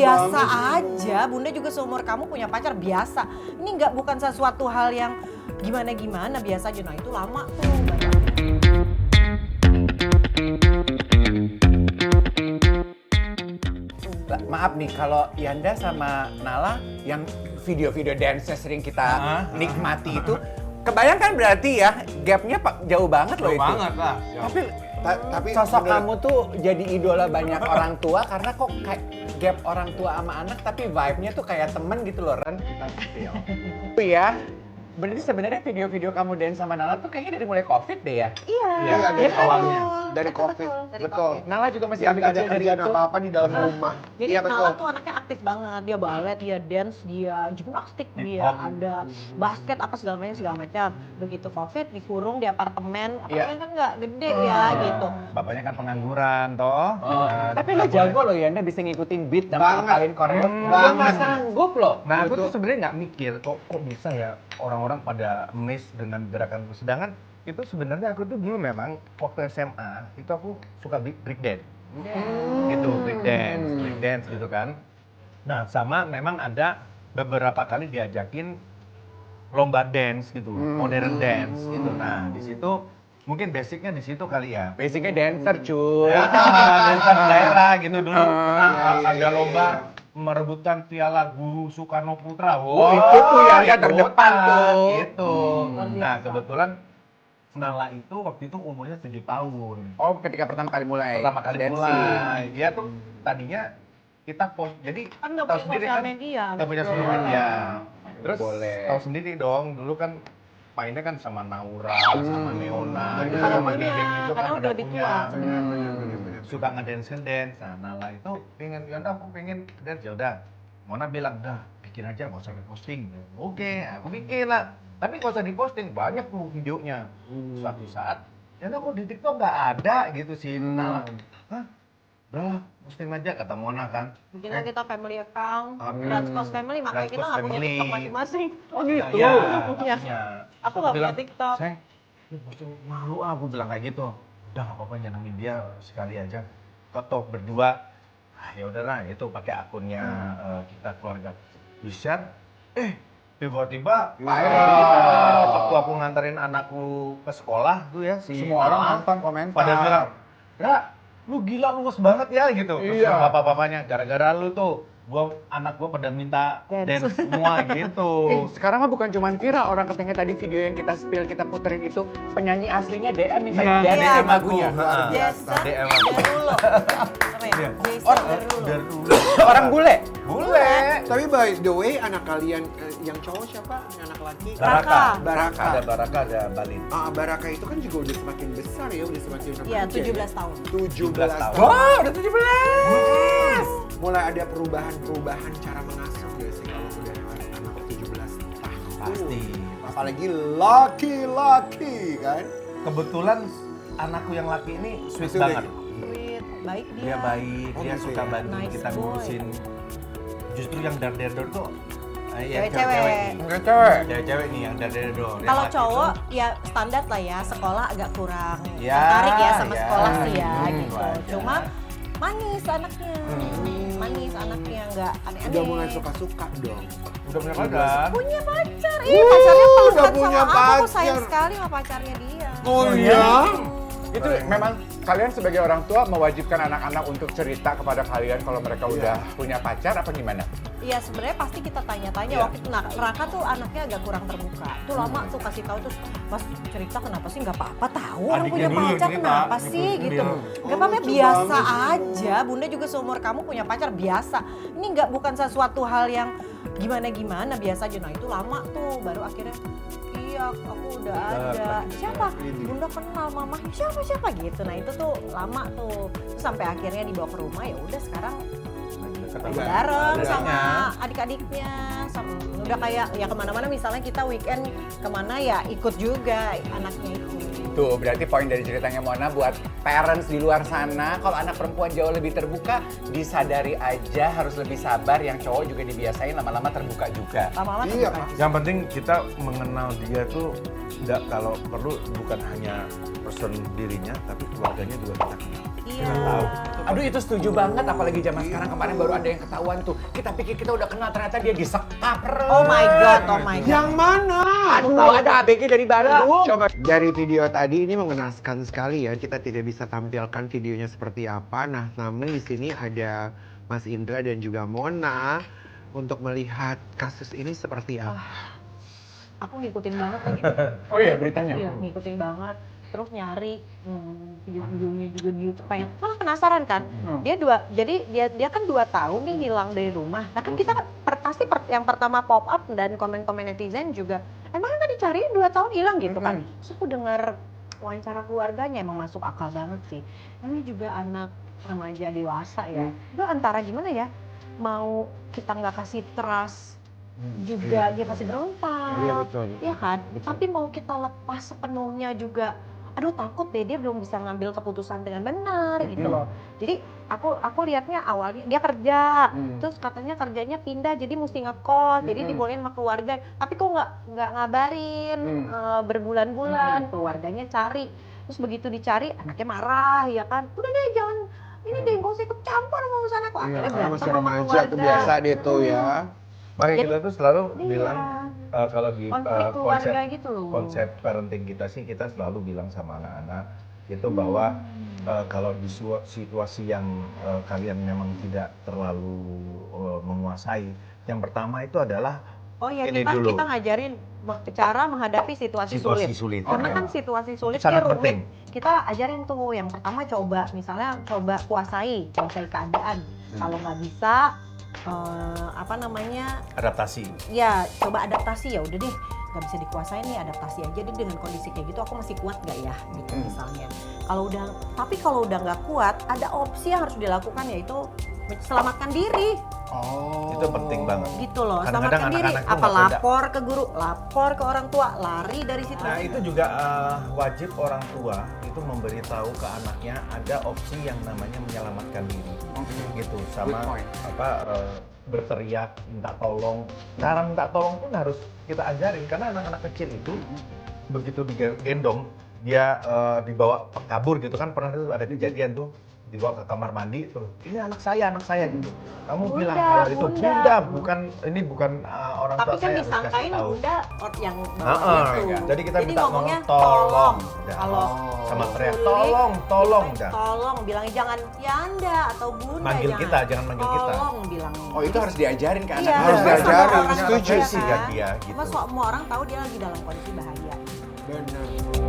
biasa aja. Bunda juga seumur kamu punya pacar biasa. Ini bukan sesuatu hal yang gimana-gimana, biasa aja. Nah itu lama tuh. Maaf nih, kalau Yanda sama Nala yang video-video dance-nya sering kita nikmati itu, kebayangkan berarti ya gapnya jauh banget loh itu. Jauh banget lah. Tapi sosok kamu tuh jadi idola banyak orang tua karena kok kayak gap orang tua sama anak tapi vibe-nya tuh kayak temen gitu loh, Ren. Iya. Berarti sebenarnya video-video kamu dance sama Nala tuh kayaknya dari mulai COVID deh ya? Iya, dari awalnya. Dari COVID, betul. Nala juga masih Yang ambil ada kerjaan apa-apa di dalam rumah. Jadi Iya betul. Nala tuh anaknya aktif banget, dia balet, dia dance, dia gimnastik, dia ada basket apa segala macam. Begitu COVID dikurung di apartemen kan nggak gede ya gitu. Bapaknya kan pengangguran toh. Tapi lo jago loh Yanda bisa ngikutin beat dan Banget. ngapalin koreo. Banget. Nggak sanggup loh. Nah, aku tuh sebenarnya nggak mikir kok bisa ya orang-orang pada amazed dengan gerakanku. Sedangkan itu sebenarnya aku tuh dulu memang waktu SMA itu aku suka break dance. Gitu, break dance gitu kan. Nah, sama memang ada beberapa kali diajakin lomba dance gitu, modern dance gitu. Nah, di situ mungkin basicnya di situ kali ya. Basicnya dancer cuy. Dancer daerah gitu dulu. Ada lomba merebutkan piala Guru Soekarno Putra. Oh, itu tuh yang itu terdepan tuh. Itu. Nah, kebetulan Nala itu waktu itu umurnya 7 tahun. Oh, ketika pertama kali mulai. Pertama kali dancing. mulai. Dia tuh tadinya kita post. Jadi Kan nggak tahu punya sendiri sosial kan. media. Nggak punya sosial media. Terus Boleh. tahu sendiri dong, dulu kan mainnya kan sama Naura, sama Neona, gitu, Pada sama punya, Deden itu kan karena pada udah lebih punya. tua. Suka ngedance. Nah, Nala itu pengen, Yanda aku pengen dance. Ya udah, Mona bilang, udah bikin aja, nggak usah posting. Oke, aku bikin lah. Tapi nggak usah diposting, banyak tuh videonya. Suatu saat, Yanda kok di TikTok nggak ada gitu sih. Nala, hah? Udah, posting aja kata Mona kan. Bikin lah kita family account, Oke. Transpose family, makanya kita nggak punya Family. TikTok masing-masing. Oh gitu. Iya. Iya. Aku nggak punya bilang, TikTok. Sayang, lu pasti malu aku bilang kayak gitu. Udah nggak apa-apa nyenengin dia sekali aja. Foto berdua. Ah, ya udahlah itu pakai akunnya kita keluarga. Di-share. Tiba-tiba waktu aku nganterin anakku ke sekolah tuh ya Semua orang nonton komentar. pada bilang, "Ra, lu gila luas banget ya," gitu. Terus Iya. bapak-bapaknya gara-gara lu tuh anak gua pada minta dance semua gitu. Sekarang mah bukan cuma Vira, orang katanya tadi video yang kita spill, kita puterin itu penyanyi aslinya DM minta Iya, dance DM lagunya. Jason DM aku. Derulo. Apa ya? Jason Derulo. Orang bule. Bule. Tapi by the way, anak kalian yang cowok siapa? Yang anak laki? Baraka. Baraka. Ada Baraka, ada Balin. Baraka itu kan juga udah semakin besar ya, udah semakin Iya, remaja 17 tahun. 17 tahun. Wah, udah 17. Mulai ada perubahan cara mengasuh nggak sih kalau udah anak 17 tahun? Pasti. Apalagi laki-laki kan? Kebetulan anakku yang laki ini sweet Masih udah banget. Sweet, baik dia. Dia baik, Oh, dia gitu suka ya? bantu Nice kita boy. ngurusin. Justru yang dar-dar tuh Cewek-cewek. Enggak cewek. Cewek-cewek nih yang dar-dar. Kalau cowok ya standar lah ya, sekolah agak kurang Ya, tertarik ya sama ya. sekolah sih ya gitu. Wajar. Cuma manis anaknya, manis anaknya nggak aneh-aneh. Udah mulai suka-suka dong. udah punya pacar. Punya pacar, pacarnya udah pelukan punya sama aku, aku sayang pacar. sekali sama pacarnya dia. Oh iya? Itu memang kalian sebagai orang tua mewajibkan anak-anak untuk cerita kepada kalian kalau mereka udah punya pacar apa gimana? Iya sebenarnya pasti kita tanya-tanya Iya. waktu itu. Nah Raka tuh anaknya agak kurang terbuka. Tuh lama tuh kasih tahu terus Mas cerita kenapa sih nggak apa-apa tahu orang Adiknya punya dulu pacar cerita, kenapa adiknya sih dulu gitu. dia. Gak apa-apa lucu biasa banget. aja. Bunda juga seumur kamu punya pacar biasa. Ini bukan sesuatu hal yang gimana-gimana biasa aja. Nah itu lama tuh baru akhirnya iya aku udah ada. Siapa? Bunda kenal mamahnya siapa gitu. Nah itu tuh lama tuh. Terus sampai akhirnya dibawa ke rumah ya udah sekarang bareng sama adik-adiknya sama udah kayak ya kemana-mana misalnya kita weekend kemana ya ikut juga anaknya itu. Tuh, berarti poin dari ceritanya Mona buat parents di luar sana, kalau anak perempuan jauh lebih terbuka, disadari aja harus lebih sabar, yang cowok juga dibiasain lama-lama terbuka juga. Lama-lama Iya, terbuka. Pak. Yang penting kita mengenal dia tuh nggak kalau perlu bukan hanya person dirinya tapi keluarganya juga kita kenal. Iya. tahu. Aduh itu setuju banget, apalagi zaman sekarang kemarin baru ada yang ketahuan tuh. Kita pikir kita udah kenal, ternyata dia disekap. Oh my god, oh my god. Yang mana? Aduh ada ABG dari Bandung. Coba dari video tadi ini mengenaskan sekali ya. Kita tidak bisa tampilkan videonya seperti apa. Nah, namun di sini ada Mas Indra dan juga Mona untuk melihat kasus ini seperti apa. Aku ngikutin banget lagi. Oh iya beritanya. Iya, ngikutin banget. Terus nyari video-videonya juga di YouTube, pengen penasaran kan. Dia kan 2 tahun nih hilang dari rumah. Nah kan kita pasti yang pertama pop up dan komen-komen netizen juga, emang kan dicariin 2 tahun hilang gitu kan. Terus aku dengar wawancara keluarganya, emang masuk akal banget sih. Ini juga anak remaja dewasa ya. Itu antara gimana ya, mau kita nggak kasih trust juga dia pasti berontak. Iya betul. Iya kan? Tapi mau kita lepas sepenuhnya juga, aduh takut deh dia belum bisa ngambil keputusan dengan benar gitu loh. Jadi aku lihatnya awalnya dia kerja, terus katanya kerjanya pindah jadi mesti ngekos, jadi dibolehin sama keluarga. Tapi kok nggak ngabarin berbulan-bulan, keluarganya cari. Terus begitu dicari anaknya marah ya kan. Udah deh jangan ini deh gak usah ikut campur sama urusan aku. Akhirnya berantem masih sama remaja keluarga. tuh biasa deh tuh ya. Makanya kita tuh selalu Iya. bilang kalau di Konflik keluarga gitu loh. konsep parenting kita sih, kita selalu bilang sama anak-anak itu bahwa kalau di situasi yang kalian memang tidak terlalu menguasai, yang pertama itu adalah Oh iya, ini kita dulu. ngajarin cara menghadapi situasi sulit. Karena Oke. kan situasi sulit Sangat dia rumit. penting. Kita ajarin tuh yang pertama coba kuasai keadaan. Kalau nggak bisa adaptasi. ya coba adaptasi, ya udah deh nggak bisa dikuasain nih, adaptasi aja deh dengan kondisi kayak gitu, aku masih kuat nggak ya gitu misalnya. Kalau udah nggak kuat, ada opsi yang harus dilakukan, yaitu selamatkan diri. Oh. Itu penting banget. Gitu loh, Kadang-kadang selamatkan diri. anak-anak tuh Apa nggak beda. lapor ke guru, lapor ke orang tua, lari dari situ. Nah itu juga wajib orang tua itu memberitahu ke anaknya ada opsi yang namanya menyelamatkan diri, gitu. Sama Good point. berteriak, minta tolong. Cara minta tolong pun harus kita ajarin, karena anak-anak kecil itu begitu digendong dia dibawa kabur gitu kan, pernah tuh ada kejadian tuh dibawa ke kamar mandi tuh, ini anak saya gitu. Kamu bilang kalau itu bunda, bukan orang Tapi tua kan saya, harus disangkain kasih tahu. bunda yang bawa itu. Jadi kita minta ngomongnya tolong. Udah. Kalau Sama teriak sulit, tolong dah. Tolong, bilangnya jangan yanda atau bunda. Manggil kita, jangan manggil kita. Tolong bilangnya. Oh itu harus diajarin ke anak. Iya, Harus sama diajarin, orang setuju juga sih kan. dia gitu. Cuma semua orang tahu dia lagi dalam kondisi bahaya. Benar.